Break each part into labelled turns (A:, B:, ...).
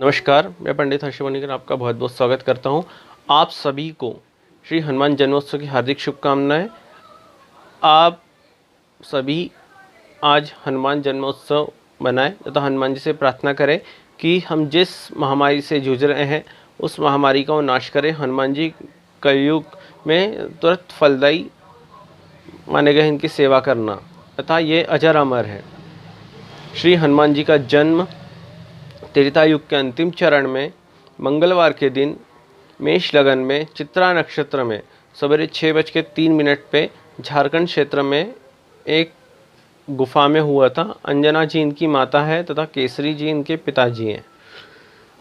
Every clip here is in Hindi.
A: नमस्कार, मैं पंडित हर्षवर्धन आपका बहुत बहुत स्वागत करता हूं। आप सभी को श्री हनुमान जन्मोत्सव की हार्दिक शुभकामनाएं। आप सभी आज हनुमान जन्मोत्सव मनाएं तथा हनुमान जी से प्रार्थना करें कि हम जिस महामारी से जूझ रहे हैं उस महामारी का नाश करें। हनुमान जी कलयुग में तुरंत फलदायी माने गए इनकी सेवा करना तथा ये अजर अमर है। श्री हनुमान जी का जन्म त्रेता युग के अंतिम चरण में मंगलवार के दिन मेष लगन में चित्रा नक्षत्र में सवेरे 6:03 पे झारखंड क्षेत्र में एक गुफा में हुआ था। अंजना जी इनकी माता है तथा केसरी जी इनके पिताजी हैं।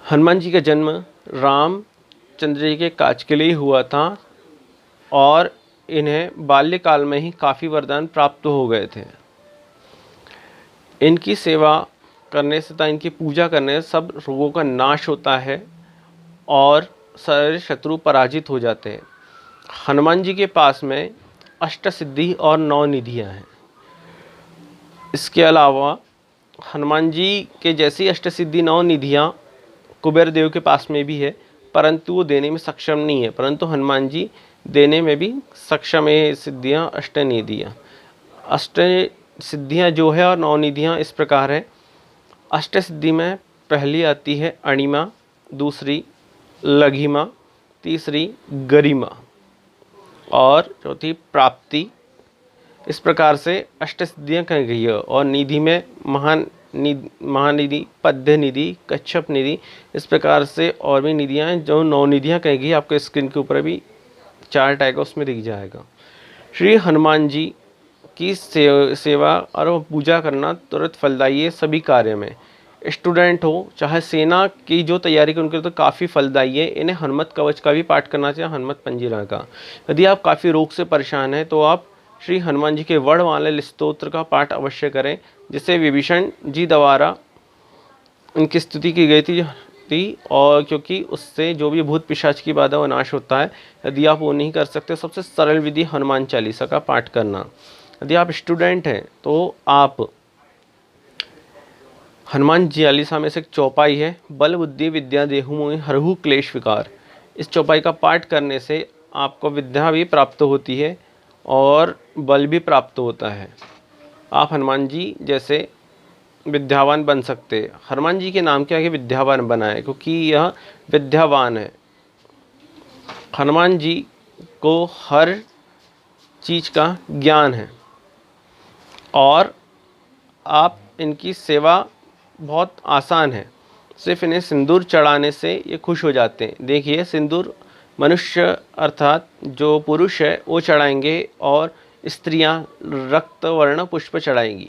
A: हनुमान जी का जन्म रामचंद्र जी के काज के लिए हुआ था और इन्हें बाल्यकाल में ही काफ़ी वरदान प्राप्त हो गए थे। इनकी सेवा करने से तथा इनकी पूजा करने से सब रोगों का नाश होता है और सारे शत्रु पराजित हो जाते हैं। हनुमान जी के पास में अष्ट सिद्धि और 9 निधियाँ हैं। इसके अलावा हनुमान जी के जैसी अष्ट सिद्धि 9 निधियाँ कुबेर देव के पास में भी है, परंतु वो देने में सक्षम नहीं है, परंतु हनुमान जी देने में भी सक्षम है। सिद्धियाँ अष्ट निधियाँ, अष्ट सिद्धियाँ जो है और 9 निधियाँ इस प्रकार है। अष्ट सिद्धि में पहली आती है अणिमा, दूसरी लघिमा, तीसरी गरिमा और चौथी प्राप्ति। इस प्रकार से अष्ट सिद्धियाँ कही गई है। और निधि में महानिधि, पद्य निधि, कच्छप निधि, इस प्रकार से और भी निधियाँ हैं जो 9 निधियाँ कही गई। आपको स्क्रीन के ऊपर भी चार्ट आएगा, उसमें दिख जाएगा। श्री हनुमान जी की सेवा और पूजा करना तुरंत फलदायी है सभी कार्य में। स्टूडेंट हो चाहे सेना की जो तैयारी कर उनके लिए तो काफ़ी फलदायी है। इन्हें हनुमत कवच का भी पाठ करना चाहिए, हनुमत पंजीरा का। यदि आप काफ़ी रोग से परेशान हैं तो आप श्री हनुमान जी के वर्णमाला स्तोत्र का पाठ अवश्य करें, जिसे विभीषण जी द्वारा उनकी स्तुति की गई थी और क्योंकि उससे जो भी भूत पिशाच की बाधा वो नाश होता है। यदि आप वो नहीं कर सकते, सबसे सरल विधि हनुमान चालीसा का पाठ करना। यदि आप स्टूडेंट हैं तो आप हनुमान चालीसा में से एक चौपाई है, बल बुद्धि विद्या देहु मोहि हरहु क्लेश विकार। इस चौपाई का पाठ करने से आपको विद्या भी प्राप्त होती है और बल भी प्राप्त होता है। आप हनुमान जी जैसे विद्यावान बन सकते हैं। हनुमान जी के नाम के आगे विद्यावान बना है क्योंकि यह विद्यावान है। हनुमान जी को हर चीज़ का ज्ञान है और आप इनकी सेवा बहुत आसान है। सिर्फ इन्हें सिंदूर चढ़ाने से ये खुश हो जाते हैं। देखिए, सिंदूर मनुष्य अर्थात जो पुरुष है वो चढ़ाएंगे और स्त्रियां रक्त वर्ण पुष्प चढ़ाएंगी।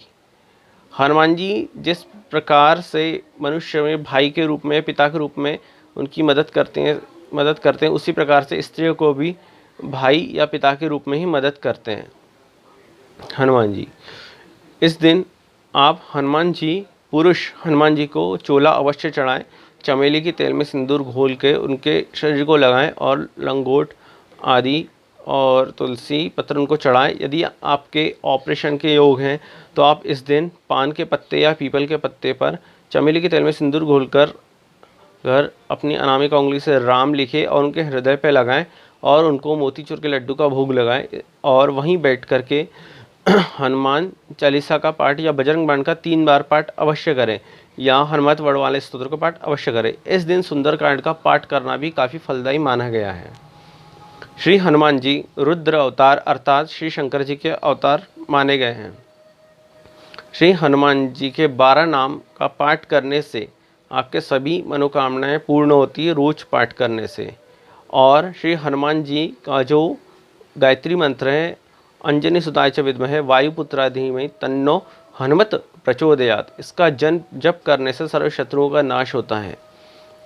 A: हनुमान जी जिस प्रकार से मनुष्य में भाई के रूप में, पिता के रूप में उनकी मदद करते हैं, उसी प्रकार से स्त्रियों को भी भाई या पिता के रूप में ही मदद करते हैं हनुमान जी। इस दिन आप पुरुष हनुमान जी को चोला अवश्य चढ़ाएं। चमेली के तेल में सिंदूर घोल के उनके शरीर को लगाएं और लंगोट आदि और तुलसी पत्र उनको चढ़ाएं। यदि आपके ऑपरेशन के योग हैं तो आप इस दिन पान के पत्ते या पीपल के पत्ते पर चमेली के तेल में सिंदूर घोलकर अपनी अनामिका उंगली से राम लिखे और उनके हृदय पर लगाएं और उनको मोतीचूर के लड्डू का भोग लगाएं और वहीं बैठ करके हनुमान चालीसा का पाठ या बजरंग बाण का 3 बार पाठ अवश्य करें या हनुमत वर्णमाला स्तोत्र का पाठ अवश्य करें। इस दिन सुंदरकांड का पाठ करना भी काफ़ी फलदायी माना गया है। श्री हनुमान जी रुद्र अवतार अर्थात श्री शंकर जी के अवतार माने गए हैं। श्री हनुमान जी के 12 नाम का पाठ करने से आपके सभी मनोकामनाएं पूर्ण होती है रोज पाठ करने से। और श्री हनुमान जी का जो गायत्री मंत्र है, अंजनी सुताय च विद्महे वायुपुत्रा धीमहि तन्नो हनुमत प्रचोदयात्, इसका जप करने से सर्व शत्रुओं का नाश होता है।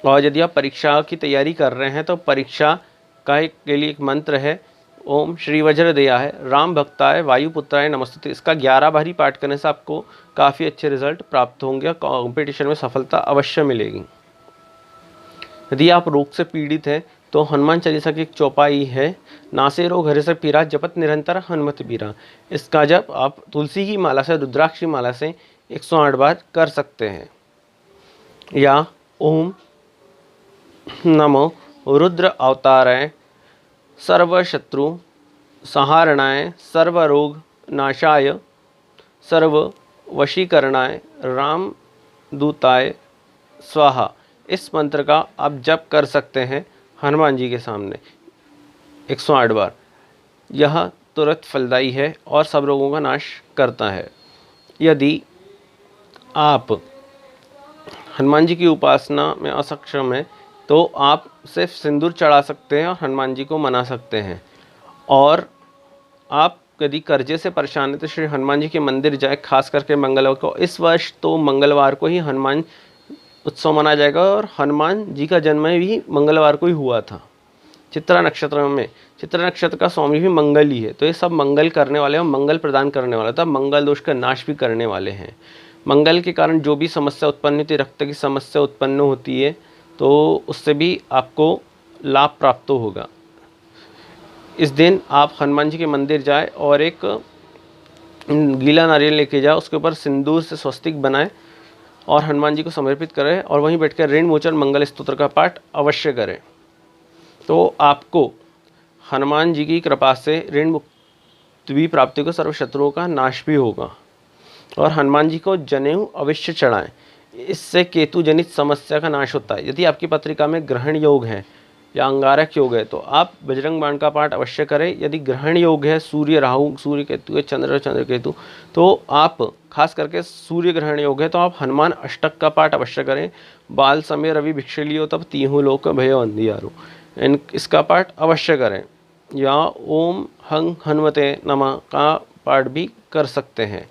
A: और यदि आप परीक्षा की तैयारी कर रहे हैं तो परीक्षा के लिए एक मंत्र है, ओम श्री वज्रदेयाय राम भक्ताय वायुपुत्राय नमस्तुते। इसका 11 बारी पाठ करने से आपको काफ़ी अच्छे रिजल्ट प्राप्त होंगे, कॉम्पिटिशन में सफलता अवश्य मिलेगी। यदि आप रोग से पीड़ित हैं तो हनुमान चालीसा की एक चौपाई है, नासे रोग हरे से पीरा जपत निरंतर हनुमत बीरा। इसका जप आप तुलसी की माला से, रुद्राक्ष की माला से 108 बार कर सकते हैं। या ओम नमो रुद्र अवताराय सर्वशत्रु संहारणाय सर्वरोग नाशाय सर्व वशीकरणाय राम दूताय स्वाहा। इस मंत्र का आप जप कर सकते हैं हनुमान जी के सामने 108 बार। यह तुरंत फलदायी है और सब रोगों का नाश करता है। यदि आप हनुमान जी की उपासना में असक्षम हैं तो आप सिर्फ सिंदूर चढ़ा सकते हैं और हनुमान जी को मना सकते हैं। और आप यदि कर्जे से परेशान हैं तो श्री हनुमान जी के मंदिर जाए, खास करके मंगलवार को। इस वर्ष तो मंगलवार को ही हनुमान उत्सव मनाया जाएगा और हनुमान जी का जन्म भी मंगलवार को ही हुआ था चित्रा नक्षत्र में। चित्रा नक्षत्र का स्वामी भी मंगल ही है, तो ये सब मंगल करने वाले हैं, मंगल प्रदान करने वाला था, मंगल दोष का नाश भी करने वाले हैं। मंगल के कारण जो भी समस्या उत्पन्न होती है, रक्त की समस्या उत्पन्न होती है, तो उससे भी आपको लाभ प्राप्त होगा। इस दिन आप हनुमान जी के मंदिर जाए और एक गीला नारियल लेके जाओ, उसके ऊपर सिंदूर से स्वस्तिक बनाएं और हनुमान जी को समर्पित करें और वहीं बैठकर ऋण मोचन मंगल स्तोत्र का पाठ अवश्य करें। तो आपको हनुमान जी की कृपा से ऋण मुक्ति भी प्राप्ति को, सर्व शत्रुओं का नाश भी होगा। और हनुमान जी को जनेऊ अवश्य चढ़ाएं, इससे केतु जनित समस्या का नाश होता है। यदि आपकी पत्रिका में ग्रहण योग है या अंगारक योग है तो आप बजरंग बाण का पाठ अवश्य करें। यदि ग्रहण योग है, सूर्य राहु, सूर्य केतु है, चंद्र केतु, तो आप खास करके सूर्य ग्रहण योग है तो आप हनुमान अष्टक का पाठ अवश्य करें। बाल समय रवि भिक्षलियो तब तीहू लोक भय अंधियारो, इसका पाठ अवश्य करें। या ओम हंग हनुमते नमः का पाठ भी कर सकते हैं।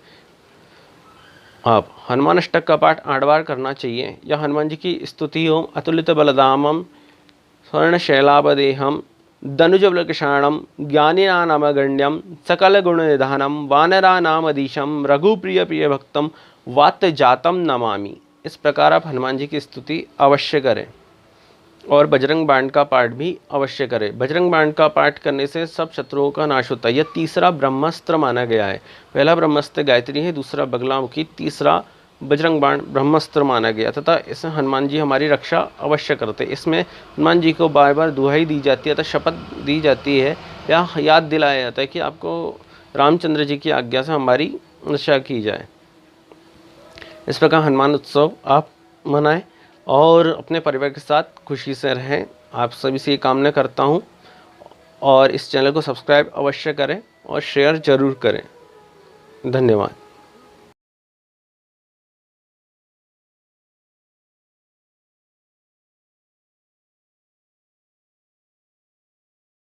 A: आप हनुमान अष्टक का पाठ 8 बार करना चाहिए। या हनुमान जी की स्तुति ओम अतुलित बलदामम स्वर्णशैलापदेहम दनुजबलकृषाणम ज्ञानिनामगण्यम सकल गुण निधानम वानरानामधीशम रघुप्रिय प्रिय भक्तम वात्य जातम नमामि। इस प्रकार आप हनुमान जी की स्तुति अवश्य करें और बजरंग बाण का पाठ भी अवश्य करें। बजरंग बाण का पाठ करने से सब शत्रुओं का नाश होता है। यह तीसरा ब्रह्मास्त्र माना गया है। पहला ब्रह्मास्त्र गायत्री है, दूसरा बगलामुखी, तीसरा बजरंग बाण ब्रह्मास्त्र माना गया तथा इसमें हनुमान जी हमारी रक्षा अवश्य करते। इसमें हनुमान जी को बार बार दुहाई दी जाती है तथा शपथ दी जाती है या याद दिलाया जाता है कि आपको रामचंद्र जी की आज्ञा से हमारी रक्षा की जाए। इस प्रकार हनुमान उत्सव आप मनाएं और अपने परिवार के साथ खुशी से रहें। आप सभी से ये कामना करता हूँ और इस चैनल को सब्सक्राइब अवश्य करें और शेयर ज़रूर करें। धन्यवाद।